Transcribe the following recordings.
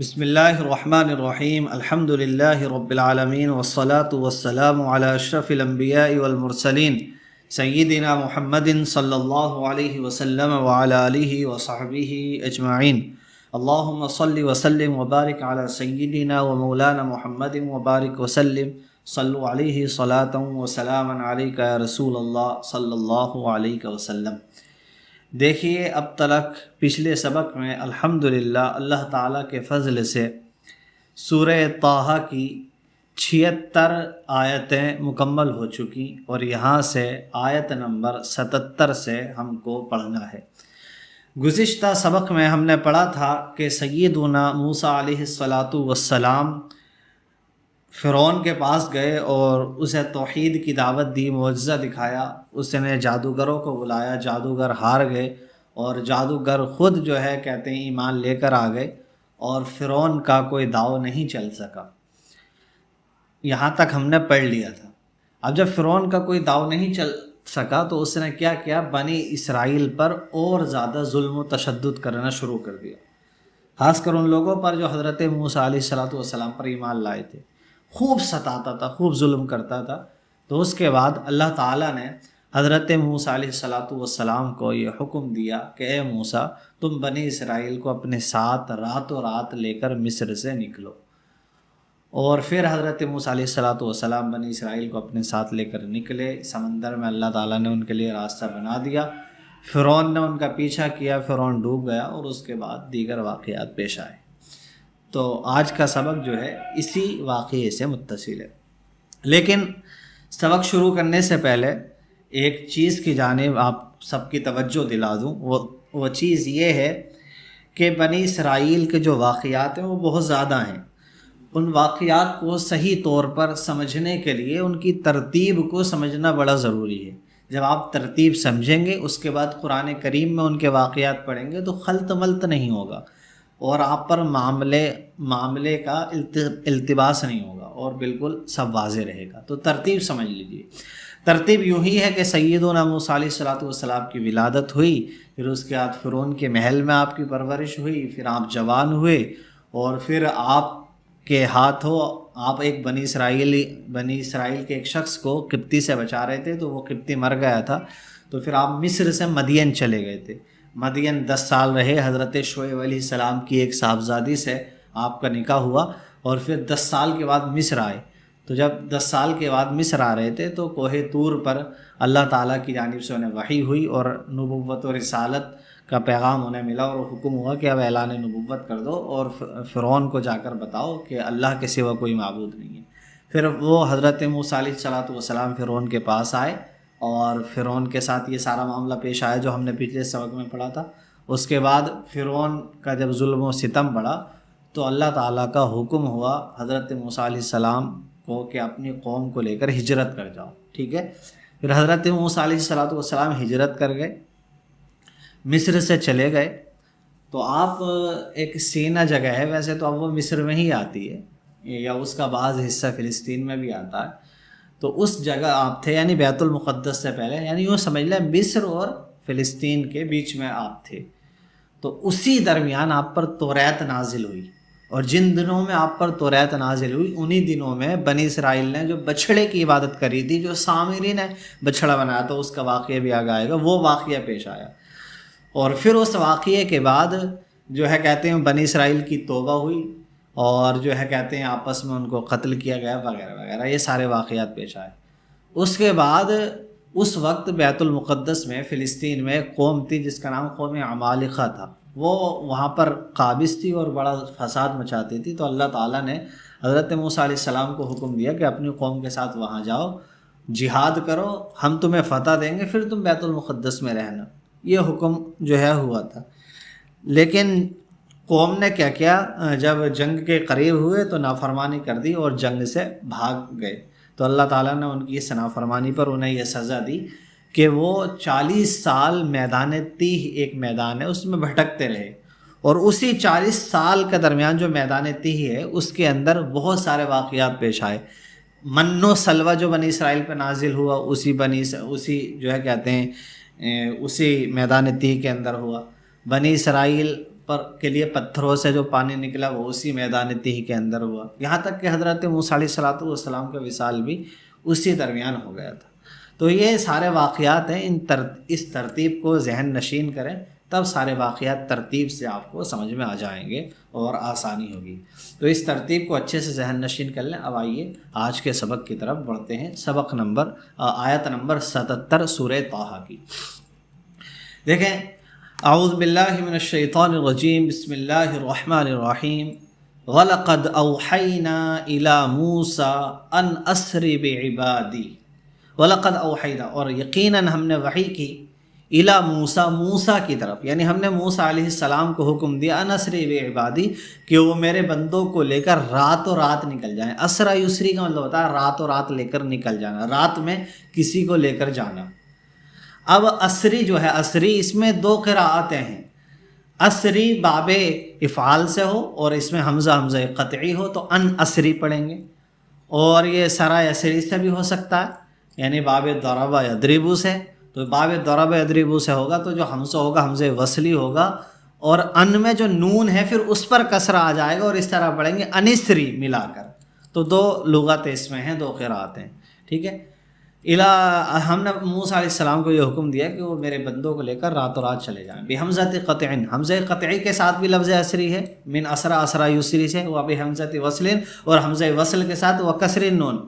بسم اللہ الرحمن الرحیم الحمد للہ رب العالمین والصلاة والسلام علی اشرف الانبیاء والمرسلین سیدنا محمد صلی اللہ علیہ وسلم وعلی آلہ وصحبہ اجمعین اللہم صلی وسلم وبارک علی سیدنا ومولانا محمد وبارک وسلم صلو علیہ صلاۃ وسلاما علیک یا رسول اللہ صلی اللہ علیہ وسلم۔ دیکھیے، اب تک پچھلے سبق میں الحمدللہ اللہ تعالیٰ کے فضل سے سورہ طٰہٰ کی 76 آیتیں مکمل ہو چکی اور یہاں سے آیت نمبر 77 سے ہم کو پڑھنا ہے۔ گزشتہ سبق میں ہم نے پڑھا تھا کہ سیدنا موسیٰ علیہ السلام فرعون کے پاس گئے اور اسے توحید کی دعوت دی، معجزہ دکھایا، اس نے جادوگروں کو بلایا، جادوگر ہار گئے اور جادوگر خود جو ہے کہتے ہیں ایمان لے کر آ گئے اور فرعون کا کوئی داؤ نہیں چل سکا۔ یہاں تک ہم نے پڑھ لیا تھا۔ اب جب فرعون کا کوئی داؤ نہیں چل سکا تو اس نے کیا کیا، بنی اسرائیل پر اور زیادہ ظلم و تشدد کرنا شروع کر دیا، خاص کر ان لوگوں پر جو حضرت موسیٰ علیہ السلام پر ایمان لائے تھے۔ خوب ستاتا تھا، خوب ظلم کرتا تھا۔ تو اس کے بعد اللہ تعالیٰ نے حضرت موسیٰ علیہ السلام کو یہ حکم دیا کہ اے موسیٰ، تم بنی اسرائیل کو اپنے ساتھ راتوں رات لے کر مصر سے نکلو۔ اور پھر حضرت موسیٰ علیہ السلام بنی اسرائیل کو اپنے ساتھ لے کر نکلے۔ سمندر میں اللہ تعالیٰ نے ان کے لیے راستہ بنا دیا، فرعون نے ان کا پیچھا کیا، فرعون ڈوب گیا اور اس کے بعد دیگر واقعات پیش آئے۔ تو آج کا سبق جو ہے اسی واقعے سے متصل ہے، لیکن سبق شروع کرنے سے پہلے ایک چیز کی جانب آپ سب کی توجہ دلا دوں۔ وہ چیز یہ ہے کہ بنی اسرائیل کے جو واقعات ہیں وہ بہت زیادہ ہیں۔ ان واقعات کو صحیح طور پر سمجھنے کے لیے ان کی ترتیب کو سمجھنا بڑا ضروری ہے۔ جب آپ ترتیب سمجھیں گے، اس کے بعد قرآن کریم میں ان کے واقعات پڑھیں گے تو خلط ملط نہیں ہوگا اور آپ پر معاملے کا التباس نہیں ہوگا اور بالکل سب واضح رہے گا۔ تو ترتیب سمجھ لیجیے۔ ترتیب یوں ہی ہے کہ سیدنا موسیٰ علیہ السلام کی ولادت ہوئی، پھر اس کے بعد فرعون کے محل میں آپ کی پرورش ہوئی، پھر آپ جوان ہوئے اور پھر آپ کے ہاتھوں آپ ایک بنی اسرائیل کے ایک شخص کو قبطی سے بچا رہے تھے، تو وہ قبطی مر گیا تھا، تو پھر آپ مصر سے مدین چلے گئے تھے۔ مدین 10 سال رہے، حضرت شعیب علیہ السلام کی ایک صاحبزادی سے آپ کا نکاح ہوا اور پھر 10 سال کے بعد مصر آئے۔ تو جب 10 سال کے بعد مصر آ رہے تھے تو کوہ طور پر اللہ تعالیٰ کی جانب سے انہیں وحی ہوئی اور نبوت و رسالت کا پیغام انہیں ملا اور حکم ہوا کہ اب اعلان نبوت کر دو اور فرعون کو جا کر بتاؤ کہ اللہ کے سوا کوئی معبود نہیں ہے۔ پھر وہ حضرت موسیٰ علیہ السلام فرعون کے پاس آئے اور فرعون کے ساتھ یہ سارا معاملہ پیش آیا جو ہم نے پچھلے سبق میں پڑھا تھا۔ اس کے بعد فرعون کا جب ظلم و ستم بڑھا تو اللہ تعالیٰ کا حکم ہوا حضرت موسیٰ علیہ السلام کو کہ اپنی قوم کو لے کر ہجرت کر جاؤ، ٹھیک ہے۔ پھر حضرت موسیٰ علیہ السلام ہجرت کر گئے، مصر سے چلے گئے۔ تو آپ ایک سینا جگہ ہے، ویسے تو اب وہ مصر میں ہی آتی ہے یا اس کا بعض حصہ فلسطین میں بھی آتا ہے، تو اس جگہ آپ تھے، یعنی بیت المقدس سے پہلے، یعنی یوں سمجھ لیں مصر اور فلسطین کے بیچ میں آپ تھے۔ تو اسی درمیان آپ پر توریت نازل ہوئی، اور جن دنوں میں آپ پر توریت نازل ہوئی انہی دنوں میں بنی اسرائیل نے جو بچھڑے کی عبادت کری تھی، جو سامری نے بچھڑا بنایا تھا، اس کا واقعہ بھی آگے آئے گا، وہ واقعہ پیش آیا۔ اور پھر اس واقعے کے بعد جو ہے کہتے ہیں بنی اسرائیل کی توبہ ہوئی اور جو ہے کہتے ہیں آپس میں ان کو قتل کیا گیا وغیرہ وغیرہ، یہ سارے واقعات پیش آئے۔ اس کے بعد اس وقت بیت المقدس میں فلسطین میں ایک قوم تھی جس کا نام قوم عمالقہ تھا، وہ وہاں پر قابض تھی اور بڑا فساد مچاتی تھی۔ تو اللہ تعالیٰ نے حضرت موسیٰ علیہ السلام کو حکم دیا کہ اپنی قوم کے ساتھ وہاں جاؤ، جہاد کرو، ہم تمہیں فتح دیں گے، پھر تم بیت المقدس میں رہنا۔ یہ حکم جو ہے ہوا تھا، لیکن قوم نے کیا کیا، جب جنگ کے قریب ہوئے تو نافرمانی کر دی اور جنگ سے بھاگ گئے۔ تو اللہ تعالیٰ نے ان کی اس نافرمانی پر انہیں یہ سزا دی کہ وہ 40 سال میدان تیہ، ایک میدان ہے، اس میں بھٹکتے رہے، اور اسی 40 سال کے درمیان جو میدان تیہ ہے اس کے اندر بہت سارے واقعات پیش آئے۔ من و سلوہ جو بنی اسرائیل پہ نازل ہوا اسی جو ہے کہتے ہیں اسی میدان تیہ کے اندر ہوا۔ بنی اسرائیل پر کے لیے پتھروں سے جو پانی نکلا وہ اسی میدان تیہ کے اندر ہوا، یہاں تک کہ حضرت موسیٰ علیہ السلام کا وصال بھی اسی درمیان ہو گیا تھا۔ تو یہ سارے واقعات ہیں، اس ترتیب کو ذہن نشین کریں، تب سارے واقعات ترتیب سے آپ کو سمجھ میں آ جائیں گے اور آسانی ہوگی۔ تو اس ترتیب کو اچھے سے ذہن نشین کر لیں۔ اب آئیے آج کے سبق کی طرف بڑھتے ہیں۔ آیت نمبر 77 سورہ طٰہٰ کی دیکھیں۔ اعوذ باللہ من الشیطان الرجیم، بسم اللہ الرحمن الرحیم۔ وَلَقَدْ أَوْحَيْنَا إِلَى مُوسَىٰ أَنْ أَسْرِ بِعِبَادِي۔ وَلَقَدْ أَوْحَيْنَا، اور یقیناً ہم نے وحی کی، اِلیٰ موسیٰ، موسیٰ کی طرف، یعنی ہم نے موسیٰ علیہ السلام کو حکم دیا ان اسری بعبادی، کہ وہ میرے بندوں کو لے کر راتوں رات نکل جائیں۔ اسرا یسری کا مطلب ہوتا ہے راتوں رات لے کر نکل جانا، رات میں کسی کو لے کر جانا۔ اب اسری جو ہے، اسری اس میں دو قراءتیں ہیں، اسری باب افعال سے ہو اور اس میں حمزہ قطعی ہو تو ان اسری پڑھیں گے، اور یہ سرا اسری سے بھی ہو سکتا ہے، یعنی باب ضرب یضرب سے، تو باب ضرب یضرب سے ہوگا تو جو حمزہ ہوگا حمزہ وصلی ہوگا، اور ان میں جو نون ہے پھر اس پر کسرہ آ جائے گا، اور اس طرح پڑھیں گے انسری ملا کر۔ تو دو لغت اس میں ہیں، دو قراءت ہیں، ٹھیک ہے۔ ہم نے موسیٰ علیہ السلام کو یہ حکم دیا کہ وہ میرے بندوں کو لے کر راتوں رات چلے جائیں، بحمزۃ قطع، حمزہ قطعی کے ساتھ بھی لفظ اسری ہے، من اسرا یسری سے، وہ بحمزۃ وصل، اور حمزہ وصل کے ساتھ وہ کسر نون،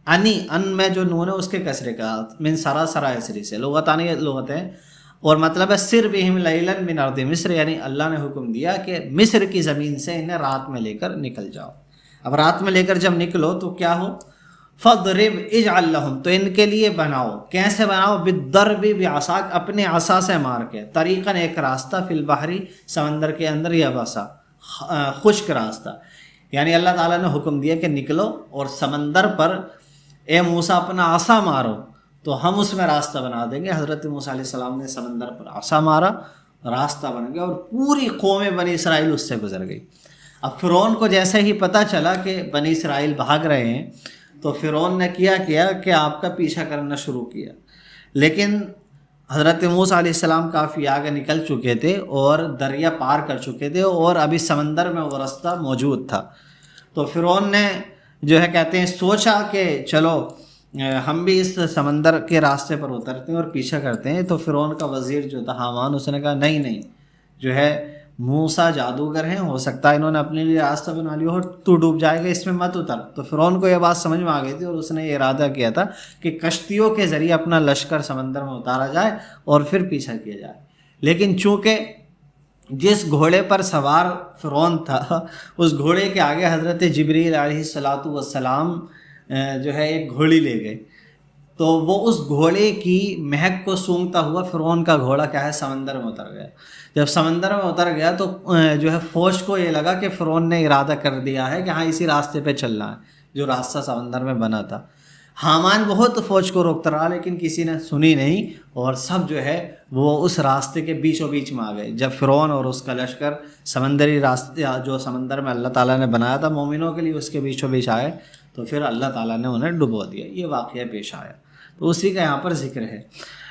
ان میں جو نون ہے اس کے کسرے کا، من سرا اسری سے، لغتانی لغت ہے، اور مطلب ہے سر بہم لیلا من ارض مصر، یعنی اللہ نے حکم دیا کہ مصر کی زمین سے انہیں رات میں لے کر نکل جاؤ۔ اب رات میں لے کر جب نکلو تو کیا ہو، فَضْرِبْ اجْعَلْ لَهُمْ، تو ان کے لیے بناؤ، کیسے بناؤ، بِالضَّرْبِ بِعَصَاكَ، اپنے عصا سے مار کے، طریقاً ایک راستہ، فی البحری، سمندر کے اندر، یا بسا، خشک راستہ، یعنی اللہ تعالیٰ نے حکم دیا کہ نکلو اور سمندر پر اے موسیٰ اپنا عصا مارو تو ہم اس میں راستہ بنا دیں گے۔ حضرت موسیٰ علیہ السلام نے سمندر پر عصا مارا، راستہ بن گیا، اور پوری قوم بنی اسرائیل اس سے گزر گئی۔ اب فرعون کو جیسے ہی پتہ چلا کہ بنی اسرائیل بھاگ رہے ہیں تو فرعون نے کیا کہ آپ کا پیچھا کرنا شروع کیا، لیکن حضرت موسیٰ علیہ السلام کافی آگے نکل چکے تھے اور دریا پار کر چکے تھے، اور ابھی سمندر میں وہ راستہ موجود تھا۔ تو فرعون نے جو ہے کہتے ہیں سوچا کہ چلو ہم بھی اس سمندر کے راستے پر اترتے ہیں اور پیچھا کرتے ہیں۔ تو فرعون کا وزیر جو تھا حامان، اس نے کہا نہیں، جو ہے موسیٰ جادوگر ہیں، ہو سکتا ہے انہوں نے اپنے لیے راستہ بنا لیا اور تو ڈوب جائے گا، اس میں مت اتر۔ تو فرعون کو یہ بات سمجھ میں آ گئی تھی، اور اس نے یہ ارادہ کیا تھا کہ کشتیوں کے ذریعے اپنا لشکر سمندر میں اتارا جائے اور پھر پیچھا کیا جائے۔ لیکن چونکہ جس گھوڑے پر سوار فرعون تھا، اس گھوڑے کے آگے حضرت جبریل علیہ السلام جو ہے ایک گھوڑی لے گئے، تو وہ اس گھوڑے کی مہک کو سونگھتا ہوا فرعون کا گھوڑا کیا ہے سمندر میں اتر گیا۔ جب سمندر میں اتر گیا تو جو ہے فوج کو یہ لگا کہ فرعون نے ارادہ کر دیا ہے کہ ہاں اسی راستے پہ چلنا ہے جو راستہ سمندر میں بنا تھا۔ حامان بہت فوج کو روکتا رہا لیکن کسی نے سنی نہیں، اور سب جو ہے وہ اس راستے کے بیچوں بیچ میں آ گئے۔ جب فرعون اور اس کا لشکر سمندری راستے جو سمندر میں اللہ تعالیٰ نے بنایا تھا مومنوں کے لیے، اس کے بیچوں بیچ آئے تو پھر اللہ تعالیٰ نے انہیں ڈبو دیا۔ یہ واقعہ پیش آیا، تو اسی کا یہاں پر ذکر ہے۔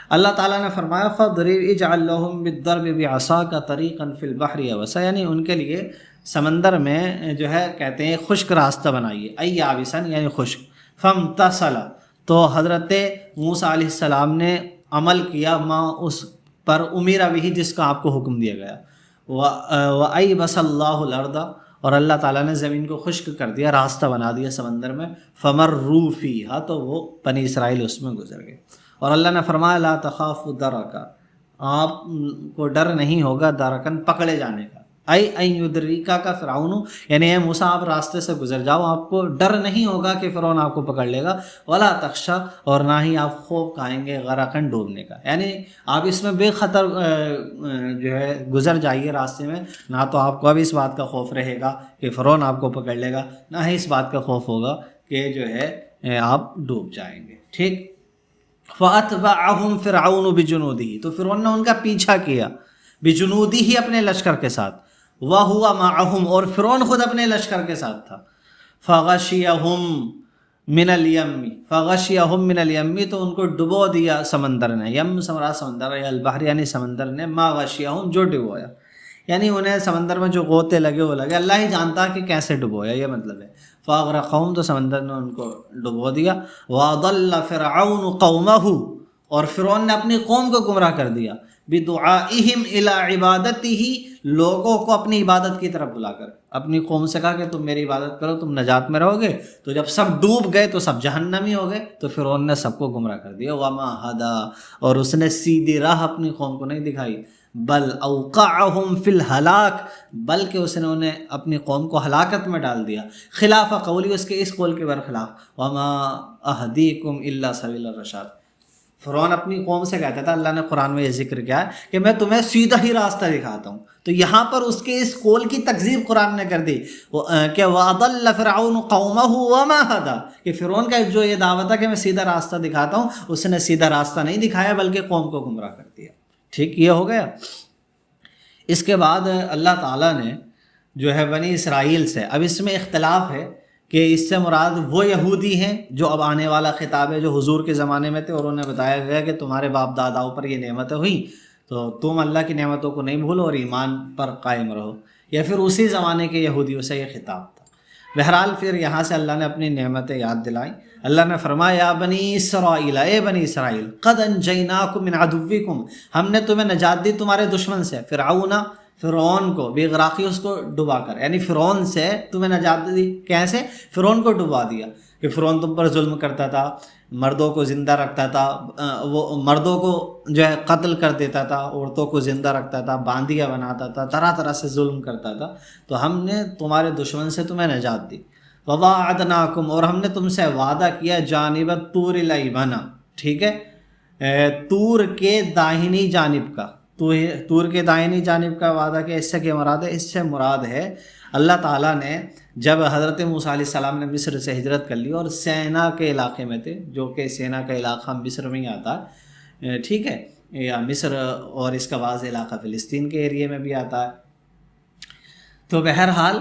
اللہ تعالیٰ نے فرمایا فَضْرِبْ اجْعَلْ لَهُمْ بِالضَّرْبِ بِعَصَاكَ طَرِيقًا فِي الْبَحْرِ يَبَسًا، یعنی ان کے لیے سمندر میں جو ہے کہتے ہیں خشک راستہ بنائیے، ای یابساً یعنی خشک۔ فَامْتَثَلَ، تو حضرت موسیٰ علیہ السلام نے عمل کیا ما اس پر امیرا بھی، جس کا آپ کو حکم دیا گیا۔ وَأَيْبَسَ اللَّهُ الْأَرْضَ، اور اللہ تعالیٰ نے زمین کو خشک کر دیا، راستہ بنا دیا سمندر میں۔ فَمَرُّوا فِيهَا، تو وہ بنی اسرائیل اس میں گزر گئے۔ اور اللہ نے فرمایا لا تخافوا درکا، آپ کو ڈر نہیں ہوگا درکن پکڑے جانے کا، این یدریکا کا فرعون، یعنی اے موسیٰ آپ راستے سے گزر جاؤ، آپ کو ڈر نہیں ہوگا کہ فرعون آپ کو پکڑ لے گا۔ ولا تخشا، اور نہ ہی آپ خوف کھائیں گے غرقن ڈوبنے کا، یعنی آپ اس میں بے خطر جو ہے گزر جائیے راستے میں، نہ تو آپ کو اب اس بات کا خوف رہے گا کہ فرعون آپ کو پکڑ لے گا، نہ ہی اس بات کا خوف ہوگا کہ جو ہے آپ ڈوب جائیں گے، ٹھیک۔ فَأَتْبَعَهُمْ فِرْعَوْنُ بِجُنُودِهِ، تو فرعون نے ان کا پیچھا کیا، بِجُنُودِهِ اپنے لشکر کے ساتھ، وَهُوَ مَعَهُمْ، اور فرعون خود اپنے لشکر کے ساتھ تھا۔ فَغَشِيَهُمْ مِنَ الْيَمِّ، فَغَشِيَهُمْ مِنَ الْيَمِّ، تو ان کو ڈبو دیا سمندر نے، یم سمرا سمندر یا البحر یعنی سمندر نے، ما غشیہم جو ڈبویا، یعنی انہیں سمندر میں جو غوطے لگے وہ لگے، اللہ ہی جانتا کہ کیسے ڈبویا، یہ مطلب ہے۔ فاغرقہم، تو سمندر نے ان کو ڈبو دیا۔ وَأَضَلَّ فِرْعَوْنُ قَوْمَهُ، اور فرعون نے اپنی قوم کو گمراہ کر دیا، بِدُعَائِهِمْ إِلَىٰ عِبَادَتِهِ، لوگوں کو اپنی عبادت کی طرف بلا کر اپنی قوم سے کہا کہ تم میری عبادت کرو، تم نجات میں رہو گے۔ تو جب سب ڈوب گئے تو سب جہنمی ہو گئے، تو فرعون نے سب کو گمراہ کر دیا۔ وَمَا هَدَىٰ، اور اس نے سیدھی راہ اپنی قوم کو نہیں دکھائی، بل اوقعہم فی الہلاک، بلکہ اس نے انہیں اپنی قوم کو ہلاکت میں ڈال دیا، خلاف قولی، اس کے اس قول کے برخلاف۔ وما اہدیکم الا سبیل الرشاد، فرعون اپنی قوم سے کہتا تھا، اللہ نے قرآن میں یہ ذکر کیا ہے کہ میں تمہیں سیدھا ہی راستہ دکھاتا ہوں، تو یہاں پر اس کے اس قول کی تکذیب قرآن نے کر دی کہ وَأَضَلَّ فِرْعَوْنُ قَوْمَهُ وَمَا هَدَىٰ، کہ فرعون کا جو یہ دعویٰ تھا کہ میں سیدھا راستہ دکھاتا ہوں، اس نے سیدھا راستہ نہیں دکھایا بلکہ قوم کو گمراہ کر دیا۔ ٹھیک، یہ ہو گیا۔ اس کے بعد اللہ تعالیٰ نے جو ہے بنی اسرائیل سے، اب اس میں اختلاف ہے کہ اس سے مراد وہ یہودی ہیں جو اب آنے والا خطاب ہے، جو حضور کے زمانے میں تھے اور انہیں بتایا گیا کہ تمہارے باپ داداؤں پر یہ نعمتیں ہوئیں تو تم اللہ کی نعمتوں کو نہیں بھولو اور ایمان پر قائم رہو، یا پھر اسی زمانے کے یہودیوں سے یہ خطاب تھا۔ بہرحال پھر یہاں سے اللہ نے اپنی نعمتیں یاد دلائیں۔ اللہ نے فرمایا یا بنی اسرائیل، اے بنی اسرائیل، قد انجیناکم من عدوکم، ہم نے تمہیں نجات دی تمہارے دشمن سے، فرعون کو، بغراقی، اس کو ڈبا کر، یعنی فرعون سے تمہیں نجات دی۔ کیسے؟ فرعون کو ڈبا دیا کہ فرعون تم پر ظلم کرتا تھا، مردوں کو زندہ رکھتا تھا، وہ مردوں کو جو ہے قتل کر دیتا تھا، عورتوں کو زندہ رکھتا تھا، باندیا بناتا تھا، طرح طرح سے ظلم کرتا تھا، تو ہم نے تمہارے دشمن سے تمہیں نجات دی۔ وَوَاعَدْنَاكُمْ، اور ہم نے تم سے وعدہ کیا، جانب الطور الایمن، ٹھیک ہے، طور کے داہنی جانب کا، طور کے داہنی جانب کا وعدہ کیا؟ اس سے کیا مراد ہے؟ اس سے مراد ہے اللہ تعالیٰ نے جب حضرت موسیٰ علیہ السلام نے مصر سے ہجرت کر لی اور سینا کے علاقے میں تھے، جو کہ سینا کا علاقہ مصر میں ہی آتا ہے، ٹھیک ہے، یا مصر اور اس کا بعض علاقہ فلسطین کے ایریے میں بھی آتا ہے۔ تو بہرحال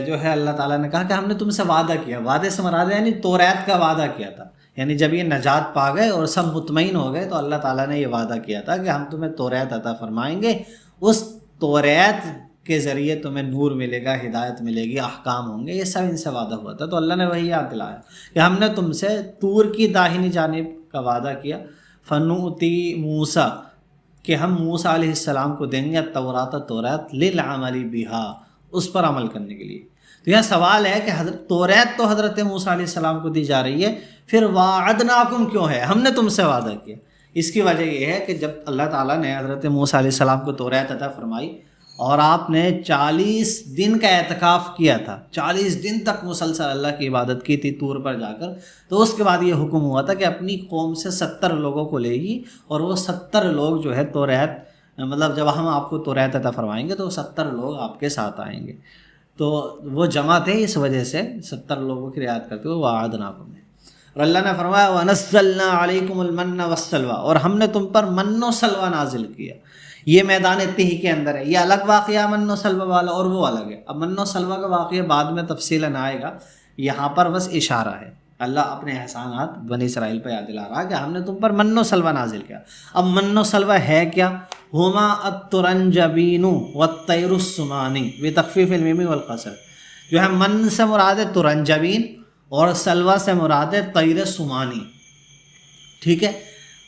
جو ہے اللہ تعالیٰ نے کہا کہ ہم نے تم سے وعدہ کیا، وعدے سے مراد ہے یعنی توریت کا وعدہ کیا تھا، یعنی جب یہ نجات پا گئے اور سب مطمئن ہو گئے تو اللہ تعالیٰ نے یہ وعدہ کیا تھا کہ ہم تمہیں توریت عطا فرمائیں گے، اس توریت کے ذریعے تمہیں نور ملے گا، ہدایت ملے گی، احکام ہوں گے، یہ سب ان سے وعدہ ہوا تھا۔ تو اللہ نے وہی یاد دلایا کہ ہم نے تم سے طور کی داہنی جانب کا وعدہ کیا، فنؤتی موسیٰ، کہ ہم موسیٰ علیہ السلام کو دیں گے توریت للعمل بہا، اس پر عمل کرنے کے لیے۔ تو یہاں سوال ہے کہ توریت تو حضرت موسیٰ علیہ السلام کو دی جا رہی ہے، پھر وعدناکم کیوں ہے؟ ہم نے تم سے وعدہ کیا۔ اس کی وجہ یہ ہے کہ جب اللہ تعالیٰ نے حضرت موسیٰ علیہ السلام کو توریت عطا فرمائی اور آپ نے 40 دن کا اعتکاف کیا تھا، 40 دن تک مسلسل اللہ کی عبادت کی تھی طور پر جا کر، تو اس کے بعد یہ حکم ہوا تھا کہ اپنی قوم سے 70 لوگوں کو لے گی، اور وہ 70 لوگ جو ہے توریت، مطلب جب ہم آپ کو توریت عطا فرمائیں گے تو 70 لوگ آپ کے ساتھ آئیں گے، تو وہ جمع تھے، اس وجہ سے 70 لوگوں کی رعایت کرتے ہوئے وعدناکم ہے۔ اور اللہ نے فرمایا وَنَزَّلْنَا عَلَيْكُمُ الْمَنَّ وَالسَّلْوَىٰ، اور ہم نے تم پر من و سلوہ نازل کیا۔ یہ میدان تہی کے اندر ہے، یہ الگ واقعہ من و سلوہ والا اور وہ الگ ہے۔ اب من و سلوہ کا واقعہ بعد میں تفصیلاً آئے گا، یہاں پر بس اشارہ ہے، اللہ اپنے احسانات بنی اسرائیل پہ یاد دلا رہا ہے کہ ہم نے تم پر من و سلوہ نازل کیا۔ اب من و سلوہ ہے کیا؟ ہما الترنجبین والطیر السمانی بتخفیف المیم والقصر، جو ہے من سے مراد ہے ترنجبین اور سلوہ سے مراد ہے طیر سمانی، ٹھیک ہے۔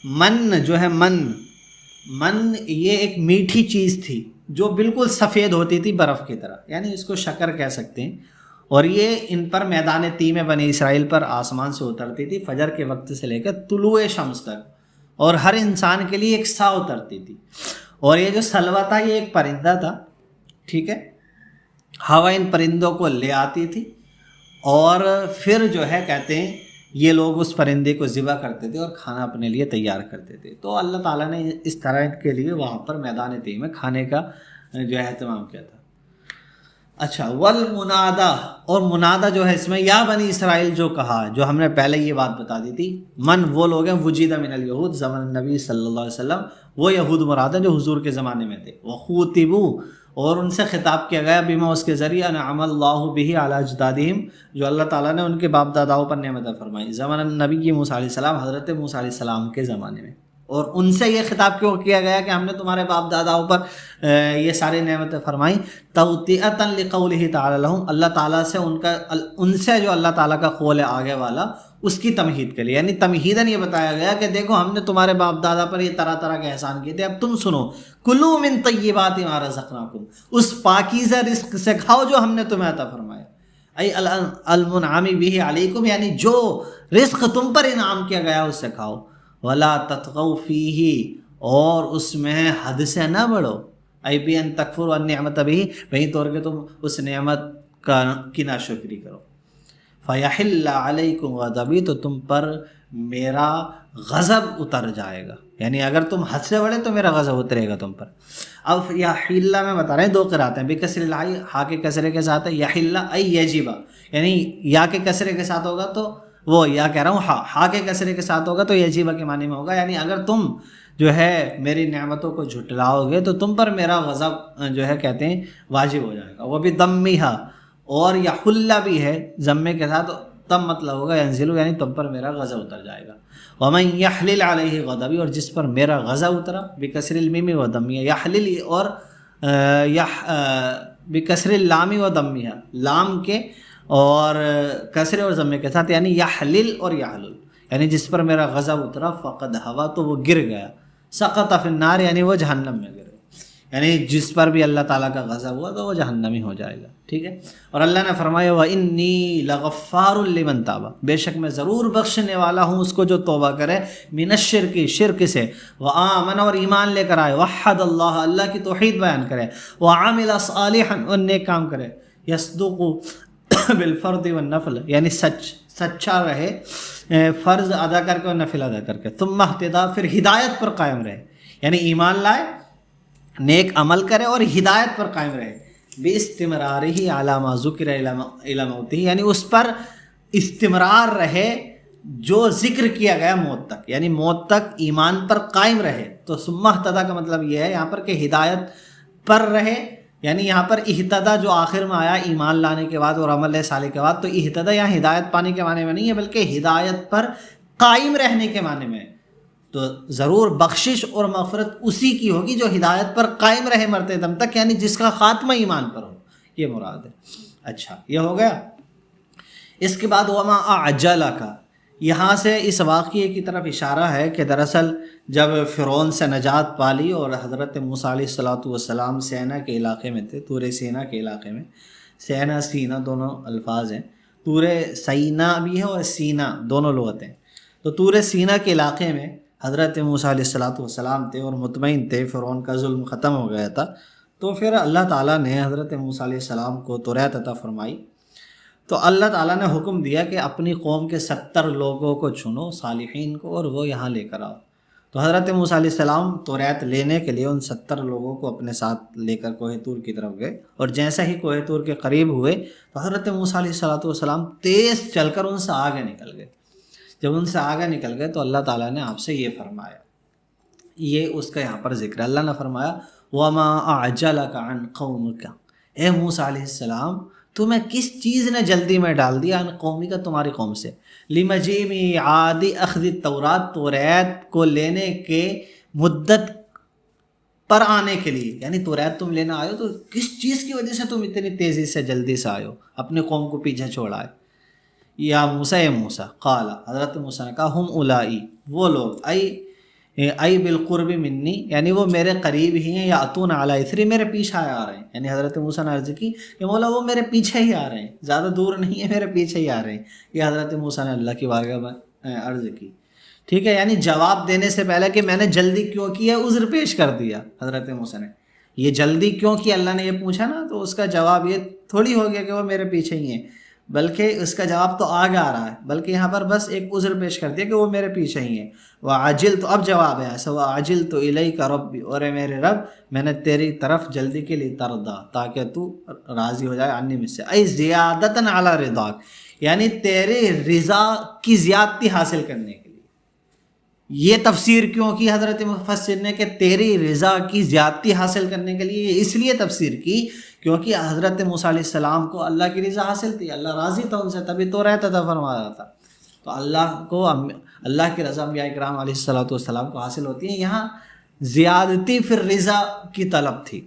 من جو ہے من یہ ایک میٹھی چیز تھی جو بالکل سفید ہوتی تھی برف کی طرح، یعنی اس کو شکر کہہ سکتے ہیں، اور یہ ان پر میدان تی میں بنی اسرائیل پر آسمان سے اترتی تھی فجر کے وقت سے لے کر طلوع شمس تک، اور ہر انسان کے لیے ایک سا اترتی تھی۔ اور یہ جو سلوہ تھا یہ ایک پرندہ تھا، ٹھیک ہے، ہوا ان پرندوں کو لے آتی تھی اور پھر جو ہے کہتے ہیں یہ لوگ اس پرندے کو ذبح کرتے تھے اور کھانا اپنے لیے تیار کرتے تھے۔ تو اللہ تعالیٰ نے اس طرح کے لیے وہاں پر میدان تی میں کھانے کا جو ہے اہتمام کیا تھا۔ اچھا، والمنادا، اور منادا جو ہے اس میں یا بنی اسرائیل جو کہا، جو ہم نے پہلے یہ بات بتا دی تھی، من وہ لوگ ہیں وجید من الیہود زمن نبی صلی اللہ علیہ وسلم، وہ یہود مراد ہیں جو حضور کے زمانے میں تھے، وخوتبو، اور ان سے خطاب کیا گیا بما، اس کے ذریعے انعم اللہ بہ علی اجدادہم، جو اللہ تعالیٰ نے ان کے باپ داداؤں پر نعمت فرمائی، زمن نبی موسیٰ علیہ السلام، حضرت موسیٰ علیہ السلام کے زمانے میں۔ اور ان سے یہ خطاب کیوں کیا گیا کہ ہم نے تمہارے باپ داداؤں پر یہ ساری نعمتیں فرمائیں؟ توطیعۃ لقولہ تعالی لہم، اللہ تعالیٰ سے ان سے جو اللہ تعالیٰ کا قول ہے آگے والا، اس کی تمہید کے لیے، یعنی تمہیداً یہ بتایا گیا کہ دیکھو ہم نے تمہارے باپ دادا پر یہ طرح طرح کے احسان کیے تھے، اب تم سنو، کلوا من طیبات ما رزقناکم، اس پاکیزہ رزق سے کھاؤ جو ہم نے تمہیں عطا فرمایا، ای المنعم بہ علیکم، یعنی جو رزق تم پر انعام کیا گیا اس سے کھاؤ، ولا تطغوا فیہ، اور اس میں حد سے نہ بڑھو، ای بی ان تکفروا النعمت بہ، وہیں طور کہ تم اس نعمت کی ناشکری کرو، فیحل علیکم غضبی، تو تم پر میرا غضب اتر جائے گا، یعنی اگر تم حد سے بڑھے تو میرا غضب اترے گا تم پر۔ اب یحل میں بتا رہے ہیں، دو قرأتیں ہیں، بکسر العاء، ہا کے کسرے کے ساتھ ہے، یحل ای یجب، یعنی یا کے کسرے کے ساتھ ہوگا تو وہ یا کہہ رہا ہوں ہا کے کسرے کے ساتھ ہوگا تو یجب کے معنی میں ہوگا، یعنی اگر تم جو ہے میری نعمتوں کو جھٹلاؤ گے تو تم پر میرا غضب جو ہے کہتے ہیں واجب ہو جائے گا۔ وہ بھی دمیہا، اور یحل بھی ہے ضمے کے ساتھ، تب مطلب ہوگا ینزل، یعنی تم پر میرا غضب اتر جائے گا۔ ومن یحلل علیہ غضبی، اور جس پر میرا غضب اترا، بکسر المیم و دمیہ، یحلل اور بکسر اللام و دمیہ، لام کے اور کسرے اور ضمے کے ساتھ، یعنی یحلل اور یحلل، یعنی جس پر میرا غضب اترا، فقد ہوا، تو وہ گر گیا، سقط فی النار، یعنی وہ جہنم میں گر گیا، یعنی جس پر بھی اللہ تعالیٰ کا غضب ہوا تو وہ جہنمی ہو جائے گا، ٹھیک ہے۔ اور اللہ نے فرمایا وَإِنِّي لَغَفَّارٌ لِمَن تَابَ، بے شک میں ضرور بخشنے والا ہوں اس کو جو توبہ کرے، من الشرک، شرک سے، وآمن، اور ایمان لے کر آئے، وحد اللہ، اللہ کی توحید بیان کرے، وعمل صالحا، اور نیک کام کرے، یصدق بالفرض والنفل، یعنی سچا رہے فرض ادا کر کے اور نفل ادا کر کے، ثم اہتدی، پھر ہدایت پر قائم رہے، یعنی ایمان لائے، نیک عمل کرے اور ہدایت پر قائم رہے، باستمرارہ علی ما ذکر الی موتہ، یعنی اس پر استمرار رہے جو ذکر کیا گیا موت تک، یعنی موت تک ایمان پر قائم رہے۔ تو ثم اہتدی کا مطلب یہ ہے یہاں پر کہ ہدایت پر رہے، یعنی یہاں پر اہتدی جو آخر میں آیا ایمان لانے کے بعد اور عمل صالح کے بعد، تو اہتدی یہاں ہدایت پانے کے معنی میں نہیں ہے بلکہ ہدایت پر قائم رہنے کے معنی میں، تو ضرور بخشش اور مغفرت اسی کی ہوگی جو ہدایت پر قائم رہے مرتے دم تک، یعنی جس کا خاتمہ ایمان پر ہو، یہ مراد ہے۔ اچھا یہ ہو گیا۔ اس کے بعد وما اعجلک، یہاں سے اس واقعے کی طرف اشارہ ہے کہ دراصل جب فرعون سے نجات پالی اور حضرت موسیٰ علیہ السلام سینا کے علاقے میں تھے، طور سینا کے علاقے میں، سینا سینا دونوں الفاظ ہیں، طور سینا بھی ہے اور سینا دونوں لغت ہیں، تو طور سینا کے علاقے میں حضرت موسیٰ علیہ السلام تھے اور مطمئن تھے، فرعون کا ظلم ختم ہو گیا تھا، تو پھر اللہ تعالیٰ نے حضرت موسیٰ علیہ السلام کو توریت عطا فرمائی، تو اللہ تعالیٰ نے حکم دیا کہ اپنی قوم کے 70 لوگوں کو چنو، صالحین کو، اور وہ یہاں لے کر آؤ۔ تو حضرت موسیٰ علیہ السلام توریت لینے کے لیے ان 70 لوگوں کو اپنے ساتھ لے کر کوہ طور کی طرف گئے، اور جیسا ہی کوہ طور کے قریب ہوئے تو حضرت موسیٰ علیہ السلام تیز چل کر ان سے آگے نکل گئے۔ جب ان سے آگے نکل گئے تو اللہ تعالیٰ نے آپ سے یہ فرمایا، یہ اس کا یہاں پر ذکر ہے۔ اللہ نے فرمایا وَمَا أَعْجَلَكَ عَنْ قَوْمِكَ، اے موسیٰ علیہ السلام تمہیں کس چیز نے جلدی میں ڈال دیا، عن قومی کا تمہاری قوم سے، لِمَجِيءِ مِيعَادِ أَخْذِ التَّوْرَاةِ، توریت کو لینے کے مدت پر آنے کے لیے، یعنی توریت تم لینا آئے ہو تو کس چیز کی وجہ سے تم اتنی تیزی سے جلدی سے آئے ہو، اپنے قوم کو پیچھے چھوڑا ہے۔ یا موسیٰ، اے موسیٰ، قال، حضرت موسیٰ نے کہا، ہم اولائی، وہ لوگ، ای بالقرب منی، یعنی وہ میرے قریب ہی ہیں، یا اتون علی اثری، میرے پیچھے آ رہے ہیں، یعنی حضرت موسیٰ نے عرض کی کہ مولا وہ میرے پیچھے ہی آ رہے ہیں، زیادہ دور نہیں ہے، میرے پیچھے ہی آ رہے ہیں، یہ حضرت موسیٰ نے اللہ کی بارگاہ میں عرض کی، ٹھیک ہے، یعنی جواب دینے سے پہلے کہ میں نے جلدی کیوں کی ہے، عذر پیش کر دیا حضرت موسیٰ نے، یہ جلدی کیوں کی اللہ نے یہ پوچھا نا، تو اس کا جواب یہ تھوڑی ہو گیا کہ وہ میرے پیچھے ہی ہیں، بلکہ اس کا جواب تو آگے آ رہا ہے، بلکہ یہاں پر بس ایک عذر پیش کر دیا کہ وہ میرے پیچھے ہی ہیں۔ وعجل، تو اب جواب ہے ایسا، وعجل تو الیک ربی، اور اے میرے رب میں نے تیری طرف جلدی کے لیے تردا، تاکہ تو راضی ہو جائے عنی مجھ سے، ای زیادتاً علی رضاک، یعنی تیرے رضا کی زیادتی حاصل کرنے کے لیے۔ یہ تفسیر کیوں کی حضرت مفسر نے کہ تیری رضا کی زیادتی حاصل کرنے کے لیے، اس لیے تفسیر کی کیونکہ حضرت موسیٰ علیہ السلام کو اللہ کی رضا حاصل تھی، اللہ راضی تھا ان سے، تبھی توریت عطا فرما رہا تھا۔ تو اللہ کی رضا انبیاء کرام علیہ الصلوۃ والسلام کو حاصل ہوتی ہے. یہاں زیادتی فی الرضا کی طلب تھی.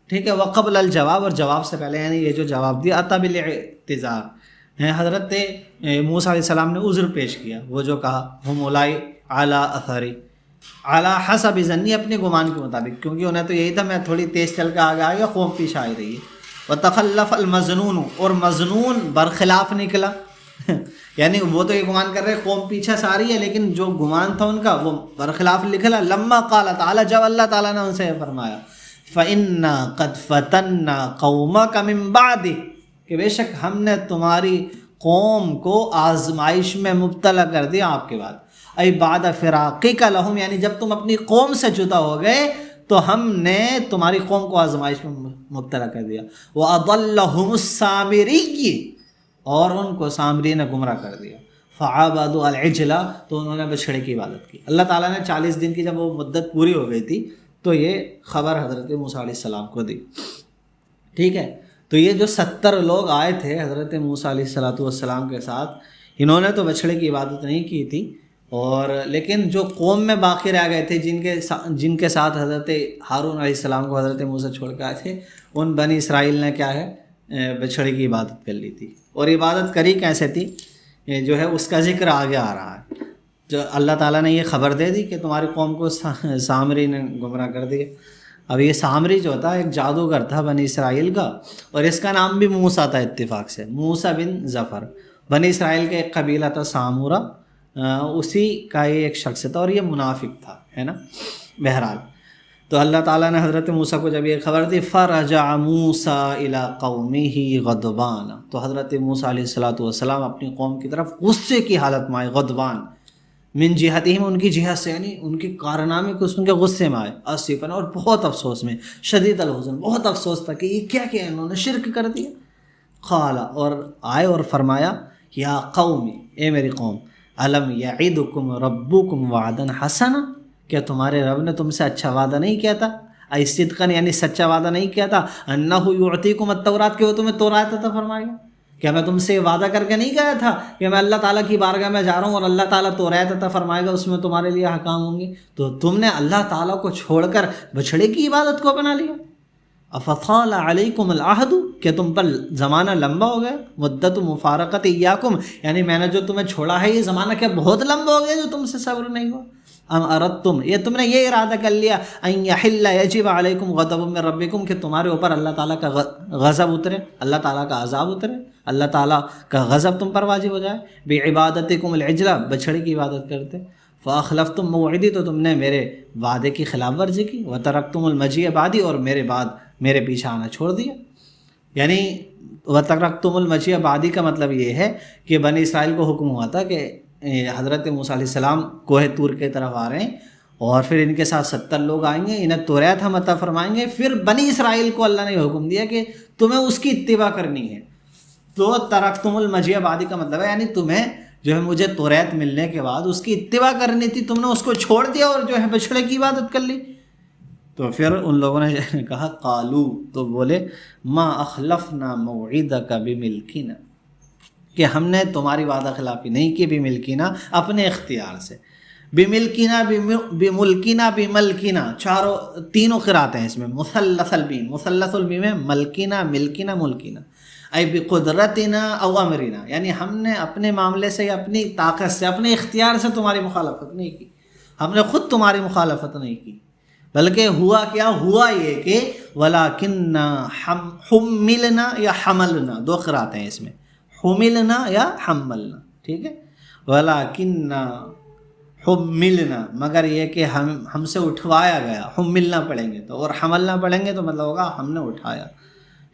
ٹھیک ہے. وقبل الجواب، اور جواب سے پہلے یعنی یہ جو جواب دیا اتا بالاعتذار، حضرت موسیٰ علیہ السلام نے عذر پیش کیا. وہ جو کہا ہم اولائی اعلی اثری اعلیٰ حسب ظنی، اپنے گمان کے مطابق، کیونکہ انہیں تو یہی تھا میں تھوڑی تیز چل کے آگے آ گیا، قوم پیچھے آئی رہی ہے. وتخلف المظنون، اور مظنون برخلاف نکلا. یعنی وہ تو یہ گمان کر رہے قوم پیچھے سے آ رہی ہے، لیکن جو گمان تھا ان کا وہ برخلاف نکلا. لما قال تعالیٰ، جب اللہ تعالیٰ نے ان سے فرمایا فَإِنَّا قَدْ فَتَنَّا قَوْمَكَ مِن بَعْدِكَ، کہ بے شک ہم نے تمہاری قوم کو آزمائش میں مبتلا کر دیا آپ کے بعد. ای بعد فراقک لہم، یعنی جب تم اپنی قوم سے جدا ہو گئے تو ہم نے تمہاری قوم کو آزمائش میں مبتلا کر دیا. وَأَضَلَّهُمُ السَّامِرِيُّ، اور ان کو سامری نے گمراہ کر دیا. فَعَبَدُوا الْعِجْلَ، تو انہوں نے بچھڑے کی عبادت کی. اللہ تعالیٰ نے 40 دن کی جب وہ مدت پوری ہو گئی تھی تو یہ خبر حضرت موسیٰ علیہ السلام کو دی. ٹھیک ہے. تو یہ جو 70 لوگ آئے تھے حضرت موسیٰ علیہ السلام کے ساتھ، انہوں نے تو بچھڑے کی عبادت نہیں کی تھی، اور لیکن جو قوم میں باقی رہ گئے تھے جن کے ساتھ حضرت ہارون علیہ السلام کو حضرت موسیٰ چھوڑ کے آئے تھے، ان بنی اسرائیل نے کیا ہے بچھڑے کی عبادت کر لی تھی. اور عبادت کری کیسے تھی جو ہے اس کا ذکر آگے آ رہا ہے. جو اللہ تعالیٰ نے یہ خبر دے دی کہ تمہاری قوم کو سامری نے گمراہ کر دیا. اب یہ سامری جو تھا ایک جادوگر تھا بنی اسرائیل کا، اور اس کا نام بھی موسیٰ تھا اتفاق سے، موسیٰ بن ظفر. بنی اسرائیل کا ایک قبیلہ تھا سامورا، اسی کا یہ ایک شخص تھا، اور یہ منافق تھا، ہے نا. بہرحال تو اللہ تعالیٰ نے حضرت موسیٰ کو جب یہ خبر دی فرجع موسیٰ الی قومہ غضبان، تو حضرت موسیٰ علیہ السلام اپنی قوم کی طرف غصے کی حالت میں آئے. غضبان من جہتہم، ان کی جہت سے، یعنی ان کے کارنامے کو ان کے غصے میں آئے. آصفاً، اور بہت افسوس میں. شدید الحزن، بہت افسوس تھا کہ یہ کیا کیا انہوں نے شرک کر دیا. قال، اور آئے اور فرمایا یا قوم، اے میری قوم، الم یعدکم ربکم وعدا حسنا، کیا تمہارے رب نے تم سے اچھا وعدہ نہیں کیا تھا؟ ای صدقاً، یعنی سچا وعدہ نہیں کیا تھا؟ انہ یعطیکم التوراۃ، کہ وہ تمہیں تورات عطا فرمائے گا. کیا میں تم سے وعدہ کر کے نہیں گیا تھا کہ میں اللہ تعالیٰ کی بارگاہ میں جا رہا ہوں اور اللہ تعالیٰ تورات عطا فرمائے گا، اس میں تمہارے لیے احکام ہوں گے؟ تو تم نے اللہ تعالیٰ کو چھوڑ کر بچھڑے کی عبادت کو اپنا لیا. افطال علیکم العہد، کہ تم پر زمانہ لمبا ہو گیا. مدت مفارقت ایاکم، یعنی میں نے جو تمہیں چھوڑا ہے یہ زمانہ کیا بہت لمبا ہو گیا جو تم سے صبر نہیں ہوا. ام اردتم، یہ تم نے یہ ارادہ کر لیا ان یحل یجب علیکم غضب من ربکم، کہ تمہارے اوپر اللہ تعالیٰ کا غضب اترے، اللہ تعالیٰ کا عذاب اترے، اللہ تعالیٰ کا غضب تم پر واجب ہو جائے. بعبادتکم العجلہ، بچھڑے کی عبادت کرتے. فاخلفتم موعدی، تو تم نے میرے وعدے کی خلاف ورزی کی. وترکتم المجیء بعدی، اور میرے پیچھے آنا چھوڑ دیا. یعنی وترکتم المجیء بعدی کا مطلب یہ ہے کہ بنی اسرائیل کو حکم ہوا تھا کہ حضرت موسیٰ علیہ السلام کوہ طور کی طرف آ رہے ہیں، اور پھر ان کے ساتھ 70 لوگ آئیں گے، انہیں تورات ہم عطا فرمائیں گے. پھر بنی اسرائیل کو اللہ نے یہ حکم دیا کہ تمہیں اس کی اتباع کرنی ہے. تو ترکتم المجیء بعدی کا مطلب ہے یعنی تمہیں جو ہے مجھے تورات ملنے کے بعد اس کی اتباع کرنی تھی، تم نے اس کو چھوڑ دیا اور جو ہے بچھڑے کی عبادت کر لی. تو پھر ان لوگوں نے کہا قالو، تو بولے ما اخلفنا موعدک بملکنا، کہ ہم نے تمہاری وعدہ خلافی نہیں کی بملکنا، اپنے اختیار سے. بملکنا، بملکنا، بملکنا، تینوں قرات ہیں اس میں. مثلث البیم ہے ملکنا، ملکنا، ملکنا. ای بقدرتنا او امرنا، یعنی ہم نے اپنے معاملے سے یا اپنی طاقت سے، اپنے اختیار سے تمہاری مخالفت نہیں کی، ہم نے خود تمہاری مخالفت نہیں کی. بلکہ ہوا کیا؟ ہوا یہ کہ ولیکن حملنا یا حملنا، دو قرات ہیں اس میں، حملنا یا حملنا. ٹھیک ہے. ولیکن حملنا، مگر یہ کہ ہم سے اٹھوایا گیا. حملنا پڑھیں گے تو، اور حملنا پڑھیں گے تو مطلب ہوگا ہم نے اٹھایا.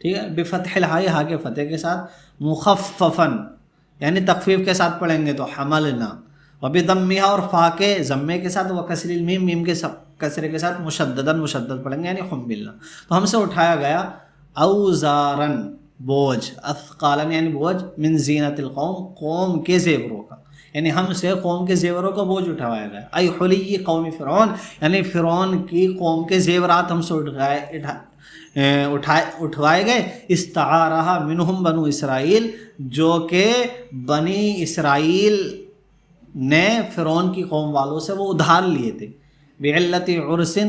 ٹھیک ہے. بفتح الحاء، ہا کے فتح کے ساتھ، مخففاً یعنی تخفیف کے ساتھ پڑھیں گے تو حملنا. وبضمها، اور فا کے ضمے کے ساتھ، وکسر المیم، میم کے کسرے کے ساتھ، مشدداً مشدد پڑھیں گے یعنی حملنا. تو ہم سے اٹھایا گیا اوزاراً، بوجھ، اثقالاً یعنی بوجھ، من زینت القوم، قوم کے زیوروں کا، یعنی ہم سے قوم کے زیوروں کا بوجھ اٹھوایا گیا. ای حلی قوم فرعون، یعنی فرعون کی قوم کے زیورات ہم سے اٹھوائے گئے، استعارہ منہم بنو اسرائیل، جو کہ بنی اسرائیل نے فرعون کی قوم والوں سے وہ ادھار لیے تھے، بعلت عرسن،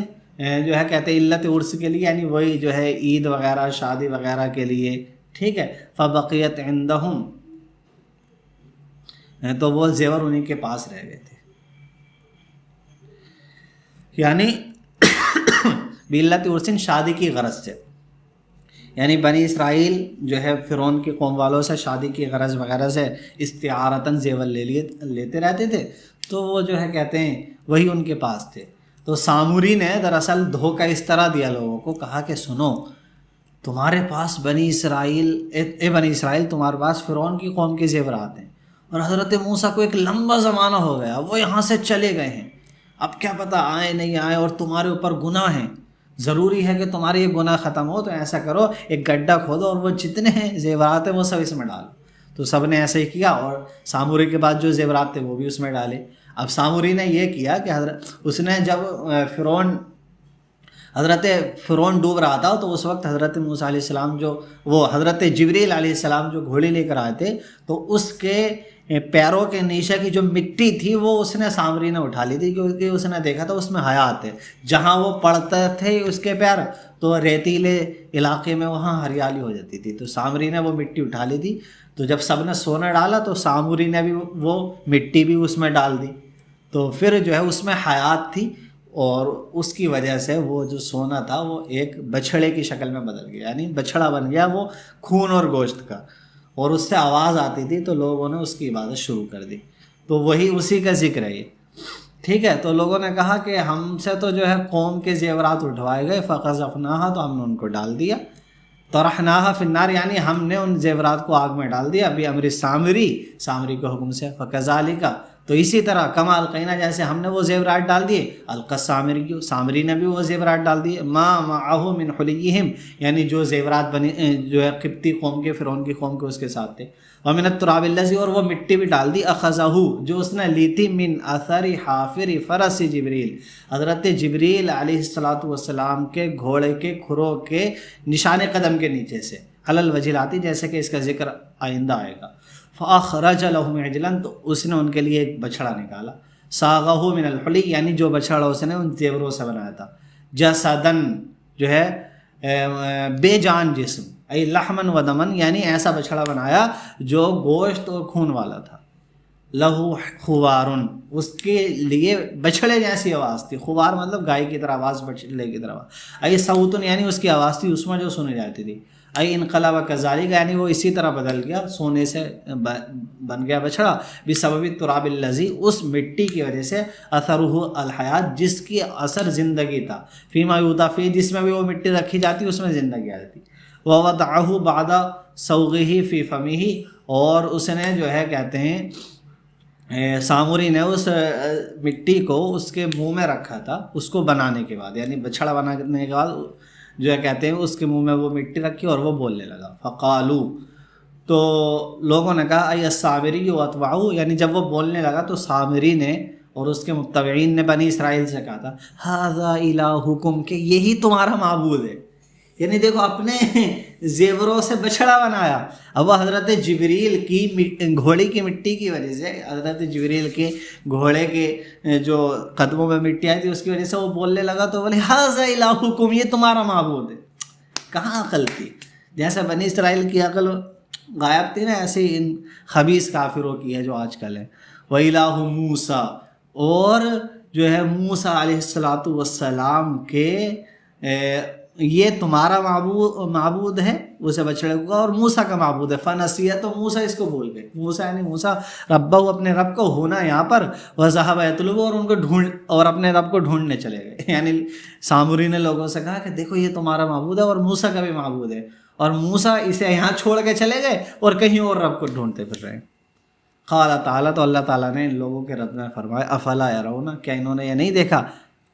جو ہے کہتے ہیں علت عرس کے لیے، یعنی وہی جو ہے عید وغیرہ شادی وغیرہ کے لیے، ٹھیک ہے. فبقیت عندہم، تو وہ زیور انہی کے پاس رہ گئے تھے. یعنی بعلت عرسن شادی کی غرض سے، یعنی بنی اسرائیل جو ہے فرعون کی قوم والوں سے شادی کی غرض وغیرہ سے استعارتاً زیور لیتے رہتے تھے، تو وہ جو ہے کہتے ہیں وہی ان کے پاس تھے. تو ساموری نے دراصل دھوکہ اس طرح دیا لوگوں کو، کہا کہ سنو تمہارے پاس بنی اسرائیل، اے بنی اسرائیل تمہارے پاس فرعون کی قوم کے زیورات ہیں، اور حضرت موسیٰ کو ایک لمبا زمانہ ہو گیا، وہ یہاں سے چلے گئے ہیں، اب کیا پتہ آئے نہیں آئے، اور تمہارے اوپر گناہ ہیں، ضروری ہے کہ تمہارے یہ گناہ ختم ہو، تو ایسا کرو ایک گڈھا کھودو اور وہ جتنے زیورات ہیں وہ سب اس میں ڈالو. تو سب نے ایسے ہی کیا، اور ساموری کے بعد جو زیورات تھے وہ بھی اس میں ڈالے. اب ساموری نے یہ کیا کہ اس نے جب حضرت فرعون ڈوب رہا تھا، تو اس وقت حضرت موسیٰ علیہ السلام حضرت جبریل علیہ السلام جو گھوڑی لے کر آئے تھے، تو اس کے پیروں کے نیچے کی جو مٹی تھی وہ اس نے سامری نے اٹھا لی تھی، کیونکہ اس نے دیکھا تھا اس میں حیات ہے. جہاں وہ پڑتے تھے اس کے پیر، تو ریتیلے علاقے میں وہاں ہریالی ہو جاتی تھی، تو سامری نے وہ مٹی اٹھا لی تھی. تو جب سب نے سونا ڈالا تو سامری نے بھی وہ مٹی بھی اس میں ڈال دی، تو پھر جو ہے اس میں حیات تھی، اور اس کی وجہ سے وہ جو سونا تھا وہ ایک بچھڑے کی شکل میں بدل گیا، یعنی بچھڑا بن گیا وہ خون اور گوشت کا، اور اس سے آواز آتی تھی، تو لوگوں نے اس کی عبادت شروع کر دی. تو وہی اسی کا ذکر ہے یہ، ٹھیک ہے. تو لوگوں نے کہا کہ ہم سے تو جو ہے قوم کے زیورات اٹھوائے گئے، فقذفناها، تو ہم نے ان کو ڈال دیا، طرحناها فی النار، یعنی ہم نے ان زیورات کو آگ میں ڈال دیا، بامر سامری کے حکم سے. فکذالک، تو اسی طرح کما القینا، جیسے ہم نے وہ زیورات ڈال دیے، القی سامری نے بھی وہ زیورات ڈال دیے، ما معه من حلیہم، یعنی جو زیورات جو ہے قبطی قوم کے فرعون کی قوم کے اس کے ساتھ تھے. ومن التراب الذی، اور وہ مٹی بھی ڈال دی، اخذہ، جو اس نے لی تھی، من اثر حافر فرس جبریل، حضرت جبریل علیہ السلام کے گھوڑے کے کھروں کے نشان قدم کے نیچے سے، علی الوجلاتی، جیسے کہ اس کا ذکر آئندہ آئے گا. فاخرج لهم عجلا، تو اس نے ان کے لیے ایک بچھڑا نکالا، صاغہ من الحلی، یعنی جو بچھڑا اس نے ان زیوروں سے بنایا تھا، جسدن، جو ہے بے جان جسم، ای لحمن و دمن، یعنی ایسا بچھڑا بنایا جو گوشت اور خون والا تھا. لہو خوارن، اس کے لیے بچھڑے جیسی آواز تھی، خوار مطلب گائے کی طرح آواز، بچھڑے کی طرح آواز، ای صوتن، یعنی اس کی آواز تھی اس میں جو سنی جاتی تھی، ای انقلب کذالک، یعنی وہ اسی طرح بدل گیا، سونے سے بن گیا بچھڑا، بسبب التراب الذی، اس مٹی کی وجہ سے، اثرہ الحیات، جس کی اثر زندگی تھا، فیما یوضع فیہ، جس میں بھی وہ مٹی رکھی جاتی اس میں زندگی آ جاتی. ووضعہ بعد صوغہ فی فمہ، اور اس نے جو ہے کہتے ہیں ساموری نے اس مٹی کو اس کے منہ میں رکھا تھا، اس کو بنانے کے بعد، یعنی بچھڑا بنانے کے بعد جو ہے کہتے ہیں اس کے منہ میں وہ مٹی رکھی اور وہ بولنے لگا. فقالو، تو لوگوں نے کہا، ای السامری و اتبعہ، یعنی جب وہ بولنے لگا تو سامری نے اور اس کے متبعین نے بنی اسرائیل سے کہا تھا، ھذا الہکم، کہ یہی تمہارا معبود ہے. یعنی دیکھو اپنے زیوروں سے بچھڑا بنایا، اب وہ حضرت جبریل کی گھوڑے کی مٹی کی وجہ سے، حضرت جبریل کے گھوڑے کے جو قدموں میں مٹی آئی تھی اس کی وجہ سے وہ بولنے لگا، تو بولے ھذا الہکم، یہ تمہارا معبود ہے. کہاں عقل تھی؟ جیسے بنی اسرائیل کی عقل غائب تھی نا، ایسے ان خبیث کافروں کی ہے جو آج کل ہے. وَإِلَٰهُ مُوسَىٰ، اور جو ہے موسیٰ علیہ السلام کے یہ تمہارا معبود ہے، اسے بچڑے کو، اور موسیٰ کا معبود ہے. فنسیہ، تو موسیٰ اس کو بھول گئے، موسیٰ یعنی موسیٰ ربہ، اپنے رب کو، ہونا یہاں پر، وذهب يطلب، اور ان کو اور اپنے رب کو ڈھونڈنے چلے گئے. یعنی ساموری نے لوگوں سے کہا کہ دیکھو یہ تمہارا معبود ہے اور موسیٰ کا بھی معبود ہے، اور موسیٰ اسے یہاں چھوڑ کے چلے گئے اور کہیں اور رب کو ڈھونڈتے پھر رہے ہیں. قال تعالیٰ، تو اللہ تعالیٰ نے ان لوگوں کے رب میں فرمایا، افلا يرون، کیا انہوں نے یہ نہیں دیکھا،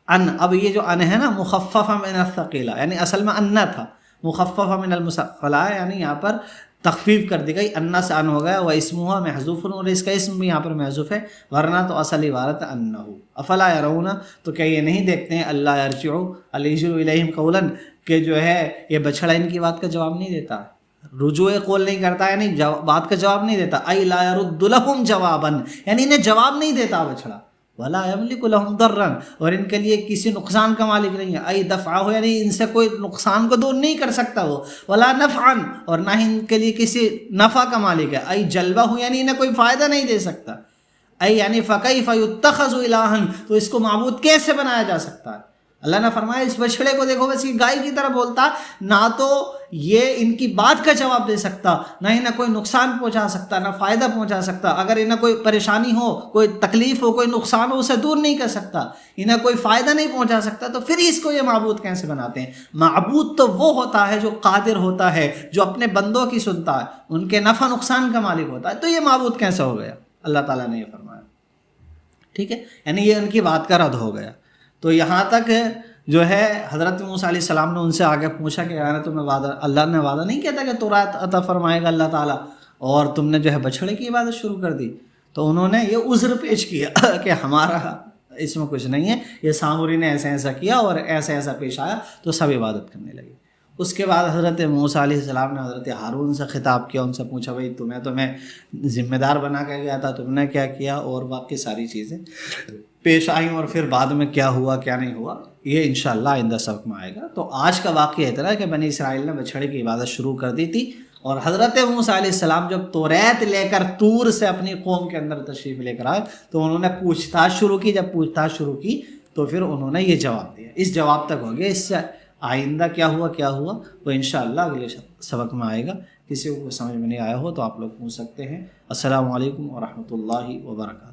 ان، اب یہ جو ان ہے نا مخفف من الثقیلہ، یعنی اصل میں ان تھا، مخفف من المثقلہ، یعنی یہاں پر تخفیف کر دی گئی، ان سے ان ہو گیا، و اسمہ محذوف، اور اس کا اسم بھی یہاں پر محذوف ہے، ورنہ تو اصل عبارت انہ. افلا یرون، تو کیا یہ نہیں دیکھتے ہیں، اللہ یرجع الیہم قولا، کہ جو ہے یہ بچڑا ان کی بات کا جواب نہیں دیتا، رجوع قول نہیں کرتا، یعنی بات کا جواب نہیں دیتا. ای لا یرد لهم جوابا، یعنی انہیں جواب نہیں دیتا بچڑا. ولا یملک لهم ضرا، اور ان کے لیے کسی نقصان کا مالک نہیں ہے. ای دفعہ، یعنی ان سے کوئی نقصان کو دور نہیں کر سکتا وہ. ولا نفعا، اور نہ ہی ان کے لیے کسی نفع کا مالک ہے. ای جلبہ، یعنی انہیں کوئی فائدہ نہیں دے سکتا. ای یعنی فکیف یتخذ الہا، تو اس کو معبود کیسے بنایا جا سکتا ہے. اللہ نے فرمایا اس بچڑے کو دیکھو، بس یہ گائے کی طرح بولتا، نہ تو یہ ان کی بات کا جواب دے سکتا، نہ انہیں کوئی نقصان پہنچا سکتا، نہ فائدہ پہنچا سکتا. اگر انہیں کوئی پریشانی ہو، کوئی تکلیف ہو، کوئی نقصان ہو، اسے دور نہیں کر سکتا، انہیں کوئی فائدہ نہیں پہنچا سکتا، تو پھر اس کو یہ معبود کیسے بناتے ہیں. معبود تو وہ ہوتا ہے جو قادر ہوتا ہے، جو اپنے بندوں کی سنتا ہے، ان کے نفع نقصان کا مالک ہوتا ہے. تو یہ معبود کیسے ہو گیا؟ اللہ تعالیٰ نے یہ فرمایا. ٹھیک ہے، یعنی یہ ان کی بات کا رد ہو گیا. تو یہاں تک جو ہے حضرت موسیٰ علیہ السلام نے ان سے آگے پوچھا کہ یار تمہیں وعدہ، اللہ نے وعدہ نہیں کیا تھا کہ تورات عطا فرمائے گا اللہ تعالیٰ، اور تم نے جو ہے بچھڑے کی عبادت شروع کر دی. تو انہوں نے یہ عذر پیش کیا کہ ہمارا اس میں کچھ نہیں ہے، یہ ساموری نے ایسا ایسا کیا اور ایسا ایسا پیش آیا، تو سب عبادت کرنے لگے. اس کے بعد حضرت موسیٰ علیہ السلام نے حضرت ہارون سے خطاب کیا، ان سے پوچھا بھائی تمہیں تو میں ذمہ دار بنا کے گیا تھا، تم نے کیا کیا، اور باقی ساری چیزیں پیش آئیں، اور پھر بعد میں کیا ہوا کیا نہیں ہوا، یہ انشاءاللہ آئندہ سبق میں آئے گا. تو آج کا واقعہ اتنا ہے کہ بنی اسرائیل نے بچھڑے کی عبادت شروع کر دی تھی، اور حضرت موسیٰ علیہ السلام جب توریت لے کر طور سے اپنی قوم کے اندر تشریف لے کر آئے تو انہوں نے پوچھ تاچھ شروع کی. جب پوچھ تاچھ شروع کی تو پھر انہوں نے یہ جواب دیا. اس جواب تک ہو گیا، اس سے آئندہ کیا ہوا وہ انشاءاللہ اگلے سبق میں آئے گا. کسی کو سمجھ میں نہیں آیا ہو تو آپ لوگ پوچھ سکتے ہیں. السلام علیکم ورحمۃ اللہ وبرکاتہ.